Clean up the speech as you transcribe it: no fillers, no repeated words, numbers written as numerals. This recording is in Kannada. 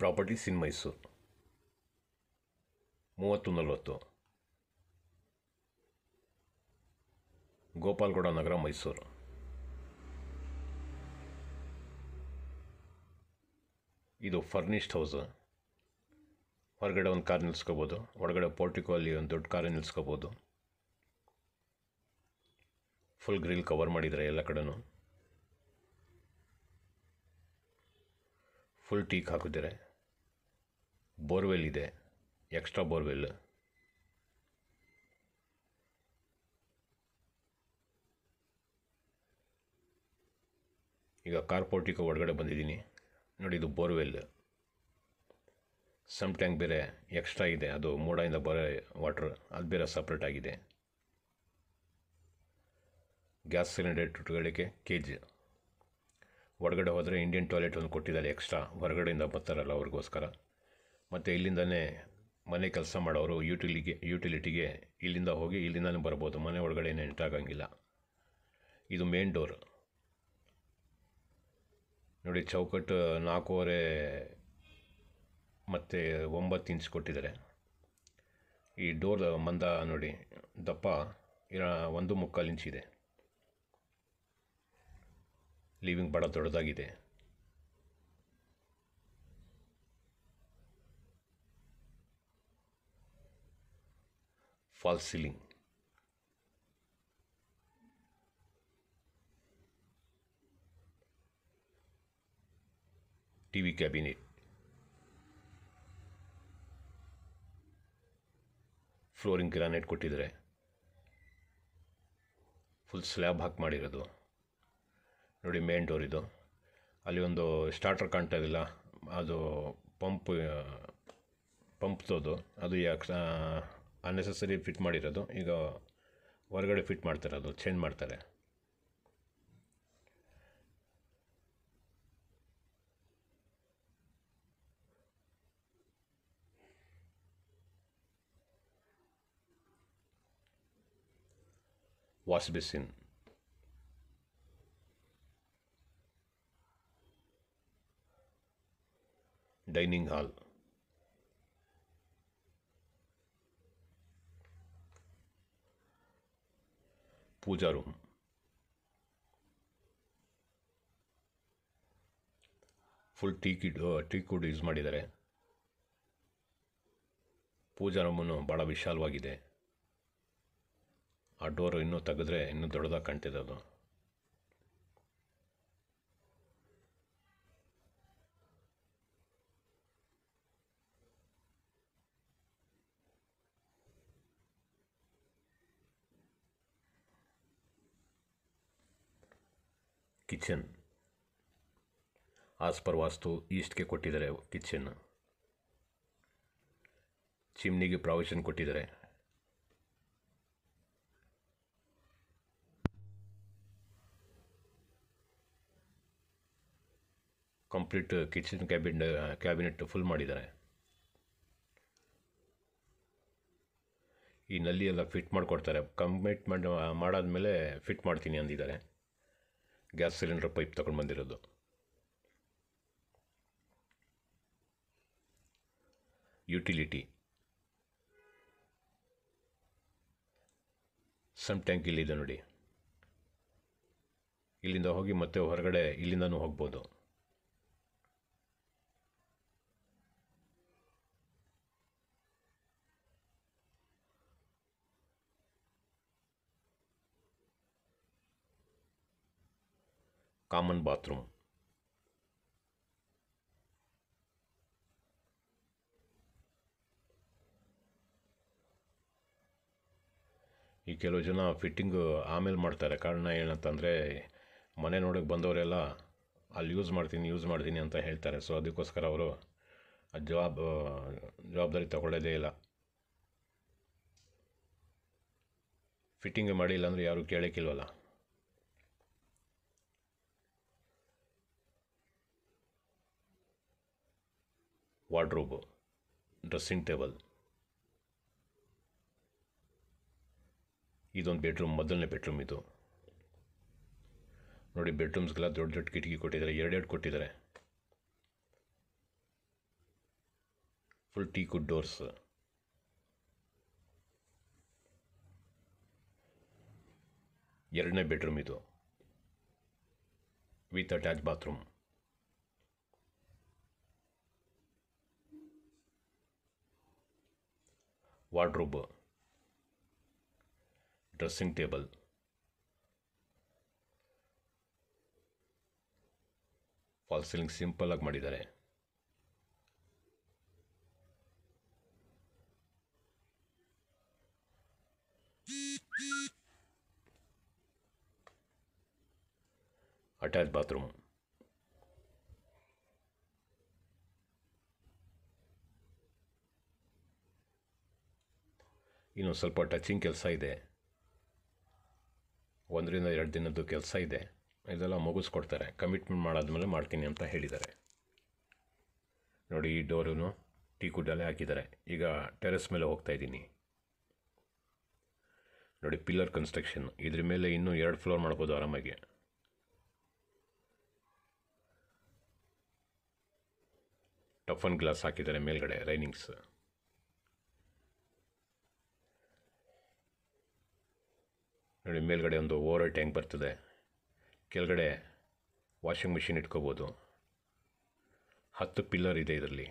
ಪ್ರಾಪರ್ಟೀಸ್ ಇನ್ ಮೈಸೂರು 3040 ಗೋಪಾಲ್ಗೌಡ ನಗರ, ಮೈಸೂರು. ಇದು ಫರ್ನಿಶ್ಡ್ ಹೌಸ್. ಹೊರಗಡೆ ಒಂದು ಕಾರ್ ನಿಲ್ಲಿಸ್ಕೋಬೋದು, ಒಳಗಡೆ ಪೋರ್ಟಿಕೋ ಅಲ್ಲಿ ಒಂದು ದೊಡ್ಡ ಕಾರೇ ನಿಲ್ಲಿಸ್ಕೋಬೋದು. ಫುಲ್ ಗ್ರಿಲ್ ಕವರ್ ಮಾಡಿದ್ದಾರೆ ಎಲ್ಲ ಕಡೆನೂ. ಫುಲ್ ಟೀಕ್ ಹಾಕಿದ್ದಾರೆ. ಬೋರ್ವೆಲ್ ಇದೆ, ಎಕ್ಸ್ಟ್ರಾ ಬೋರ್ವೆಲ್. ಈಗ ಕಾರ್ ಪೋರ್ಟಿಕೋ ಒಳಗಡೆ ಬಂದಿದ್ದೀನಿ ನೋಡಿ. ಇದು ಬೋರ್ವೆಲ್. ಸಮ್ ಟ್ಯಾಂಕ್ ಬೇರೆ ಎಕ್ಸ್ಟ್ರಾ ಇದೆ, ಅದು ಮೋಡದಿಂದ ಬರೋ ವಾಟ್ರ್, ಅದು ಬೇರೆ ಸಪ್ರೇಟ್ ಆಗಿದೆ. ಗ್ಯಾಸ್ ಸಿಲಿಂಡರ್ ಇಟ್ಕೊಳ್ಳೋಕ್ಕೆ ಕೇಜ್. ಹೊರಗಡೆ ಹೋದರೆ ಇಂಡಿಯನ್ ಟಾಯ್ಲೆಟ್ ಒಂದು ಕೊಟ್ಟಿದ್ದಾರೆ ಎಕ್ಸ್ಟ್ರಾ, ಹೊರಗಡೆಯಿಂದ ಬರ್ತಾರಲ್ಲ ಅವ್ರಿಗೋಸ್ಕರ. ಮತ್ತು ಇಲ್ಲಿಂದನೇ ಮನೆ ಕೆಲಸ ಮಾಡೋರು ಯುಟಿಲಿಟಿಗೆ ಇಲ್ಲಿಂದ ಹೋಗಿ ಇಲ್ಲಿಂದನೇ ಬರ್ಬೋದು, ಮನೆ ಒಳಗಡೆ ಏನು ಎಂಟ್ರಾಗಂಗಿಲ್ಲ. ಇದು ಮೇನ್ ಡೋರ್ ನೋಡಿ. ಚೌಕಟ್ಟು 4.5 ಮತ್ತು 9 ಇಂಚ್ ಕೊಟ್ಟಿದ್ದಾರೆ. ಈ ಡೋರ್ ಮಂದ ನೋಡಿ, ದಪ್ಪ 1.25 ಇಂಚ್ ಇದೆ. ಲಿವಿಂಗ್ ಭಾಳ ದೊಡ್ಡದಾಗಿದೆ. Falls ceiling. TV cabinet. Flooring granite ಕೊಟ್ಟಿದ್ದಾರೆ. ಫುಲ್ ಸ್ಲ್ಯಾಬ್ ಹಾಕಿ ಮಾಡಿರೋದು ನೋಡಿ. ಮೇನ್ ಡೋರ್ ಇದು. ಅಲ್ಲಿ ಒಂದು ಸ್ಟಾರ್ಟರ್ ಕಾಣ್ತಾ ಇದಿಲ್ಲ, ಅದು ಪಂಪ್ದು. ಅದು ಯಾಕೆ ಅನ್ನೆಸೆಸರಿ ಫಿಟ್ ಮಾಡಿರೋದು. ಈಗ ಹೊರಗಡೆ ಫಿಟ್ ಮಾಡ್ತಾರೆ, ಅದು ಚೇಂಜ್ ಮಾಡ್ತಾರೆ. Wash basin. Dining hall. Puja room. Full teakwood use ಮಾಡಿದ್ದಾರೆ. ಪೂಜಾ ರೂಮನ್ನು ಭಾಳ ವಿಶಾಲವಾಗಿದೆ. ಆ ಡೋರು ಇನ್ನೂ ತೆಗೆದ್ರೆ ಇನ್ನೂ ದೊಡ್ಡದಾಗಿ ಕಾಣ್ತಿದೆ ಅದು. ಕಿಚನ್ ಆಸ್ ಪರ್ ವಾಸ್ತು ಈಸ್ಟ್ಗೆ ಕೊಟ್ಟಿದ್ದಾರೆ. ಕಿಚನ್ ಚಿಮ್ನಿಗೆ ಪ್ರಾವಿಷನ್ ಕೊಟ್ಟಿದ್ದಾರೆ. ಕಂಪ್ಲೀಟ್ ಕಿಚನ್ ಕ್ಯಾಬಿನೆಟ್ ಫುಲ್ ಮಾಡಿದ್ದಾರೆ. ಈ ನಲ್ಲಿ ಎಲ್ಲ ಫಿಟ್ ಮಾಡಿಕೊಡ್ತಾರೆ. ಕಮಿಟ್ಮೆಂಟ್ ಮಾಡಾದ್ಮೇಲೆ ಫಿಟ್ ಮಾಡ್ತೀನಿ ಅಂದಿದ್ದಾರೆ. ಗ್ಯಾಸ್ ಸಿಲಿಂಡರ್ ಪೈಪ್ ತಗೊಂಡು ಬಂದಿರೋದು. ಯುಟಿಲಿಟಿ. ಸಮ್ ಟ್ಯಾಂಕ್ ಇಲ್ಲಿದೆ ನೋಡಿ. ಇಲ್ಲಿಂದ ಹೋಗಿ ಮತ್ತೆ ಹೊರಗಡೆ ಇಲ್ಲಿಂದನೂ ಹೋಗ್ಬೋದು. Common bathroom. ಈ ಕೆಲವು ಜನ ಫಿಟ್ಟಿಂಗು ಆಮೇಲೆ ಮಾಡ್ತಾರೆ. ಕಾರಣ ಏನಂತಂದರೆ ಮನೆ ನೋಡೋಕ್ಕೆ ಬಂದವರೆಲ್ಲ ಅಲ್ಲಿ ಯೂಸ್ ಮಾಡ್ತೀನಿ ಅಂತ ಹೇಳ್ತಾರೆ. ಸೊ ಅದಕ್ಕೋಸ್ಕರ ಅವರು ಜವಾಬ್ದಾರಿ ತಗೊಳ್ಳೋದೇ ಇಲ್ಲ. ಫಿಟ್ಟಿಂಗ್ ಮಾಡಿಲ್ಲ ಅಂದರೆ ಯಾರೂ ಕೇಳೋಕ್ಕಿಲ್ವಲ್ಲ. Wardrobe, dressing table. ಇದೊಂದು ಬೆಡ್ರೂಮ್, ಮೊದಲನೇ ಬೆಡ್ರೂಮ್ ಇದು ನೋಡಿ. ಬೆಡ್ರೂಮ್ಸ್ಗೆಲ್ಲ ದೊಡ್ಡ ದೊಡ್ಡ ಕಿಟಕಿ ಕೊಟ್ಟಿದ್ದಾರೆ, 2 ಕೊಟ್ಟಿದ್ದಾರೆ. Full teakwood doors. ಎರಡನೇ ಬೆಡ್ರೂಮ್ ಇದು, with attach bathroom. Wardrobe, dressing table, fall ceiling simple ಆಗಿ ಮಾಡಿದ್ದಾರೆ. Attach bathroom. ಇನ್ನು ಸ್ವಲ್ಪ ಟಚಿಂಗ್ ಕೆಲಸ ಇದೆ, 1 ರಿಂದ 2 ದಿನದ್ದು ಕೆಲಸ ಇದೆ. ಇದೆಲ್ಲ ಮುಗಿಸ್ಕೊಡ್ತಾರೆ. ಕಮಿಟ್ಮೆಂಟ್ ಮಾಡಾದ್ಮೇಲೆ ಮಾಡ್ತೀನಿ ಅಂತ ಹೇಳಿದ್ದಾರೆ. ನೋಡಿ, ಈ ಡೋರೂ ಟೀಕುಡ್ಡಲ್ಲೇ ಹಾಕಿದ್ದಾರೆ. ಈಗ ಟೆರೆಸ್ ಮೇಲೆ ಹೋಗ್ತಾ ಇದ್ದೀನಿ. ನೋಡಿ, ಪಿಲ್ಲರ್ ಕನ್ಸ್ಟ್ರಕ್ಷನ್. ಇದ್ರ ಮೇಲೆ ಇನ್ನೂ 2 ಫ್ಲೋರ್ ಮಾಡ್ಬೋದು ಆರಾಮಾಗಿ. ಟಫನ್ ಗ್ಲಾಸ್ ಹಾಕಿದ್ದಾರೆ ಮೇಲ್ಗಡೆ, ರೈನಿಂಗ್ಸ್. ನೋಡಿ, ಮೇಲ್ಗಡೆ ಒಂದು ಓವರ್ ಟ್ಯಾಂಕ್ ಬರ್ತದೆ. ಕೆಳಗಡೆ ವಾಷಿಂಗ್ ಮಿಷಿನ್ ಇಟ್ಕೋಬೋದು. 10 ಪಿಲ್ಲರ್ ಇದೆ ಇದರಲ್ಲಿ.